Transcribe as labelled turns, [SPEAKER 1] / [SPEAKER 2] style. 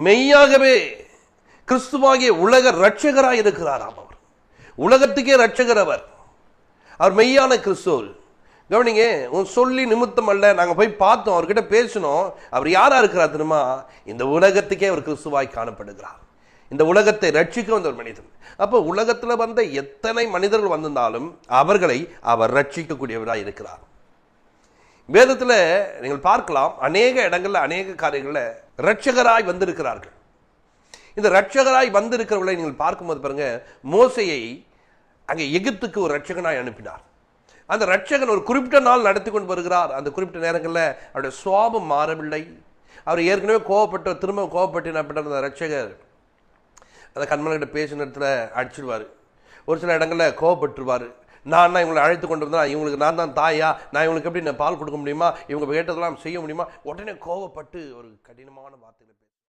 [SPEAKER 1] மெய்யாகவே கிறிஸ்துவாகிய உலக ரட்சகராய் இருக்கிறாராம். அவர் உலகத்துக்கே ரட்சகர். அவர் மெய்யான கிறிஸ்துவர். கவனிங்க, உன் சொல்லி நிமித்தம் அல்ல, நாங்கள் போய் பார்த்தோம், அவர்கிட்ட பேசணும். அவர் யாரா இருக்கிறார் தெரியுமா? இந்த உலகத்துக்கே அவர் கிறிஸ்துவாய் காணப்படுகிறார். இந்த உலகத்தை ரட்சிக்க வந்த ஒரு மனிதன். அப்போ உலகத்தில் வந்த எத்தனை மனிதர்கள் வந்திருந்தாலும் அவர்களை அவர் ரட்சிக்கக்கூடியவராய் இருக்கிறார். வேதத்தில் நீங்கள் பார்க்கலாம், அநேக இடங்கள்ல அநேக காரியங்களில் ரட்சகராய் வந்திருக்கிறார்கள். இந்த ரட்சகராய் வந்திருக்கிறவர்களை நீங்கள் பார்க்கும்போது பாருங்க, மோசையை அங்கே எகிப்துக்கு ஒரு ரட்சகனாய் அனுப்பினார். அந்த ரட்சகன் ஒரு குறிப்பிட்ட நாள் நடத்தி கொண்டு வருகிறார். அந்த குறிப்பிட்ட நேரங்களில் அவருடைய சுவாபம் மாறவில்லை. அவர் ஏற்கனவே கோவப்பட்ட, திரும்ப கோவப்பட்டு என்ன பண்ணார், அந்த ரட்சகர் அந்த கண்மணிகிட்ட பேசின இடத்துல அடிச்சிடுவார். ஒரு சில இடங்களில் கோவப்பட்டுருவார். நான் இவங்களை அழைத்து கொண்டு வந்தா, இவங்களுக்கு நான் தான் தாயா, நான் இவங்களுக்கு எப்படி நான் பால் கொடுக்க முடியுமா, இவங்க கேட்டதெல்லாம் செய்ய முடியுமா, உடனே கோவப்பட்டு ஒரு கடினமான வார்த்தைகளை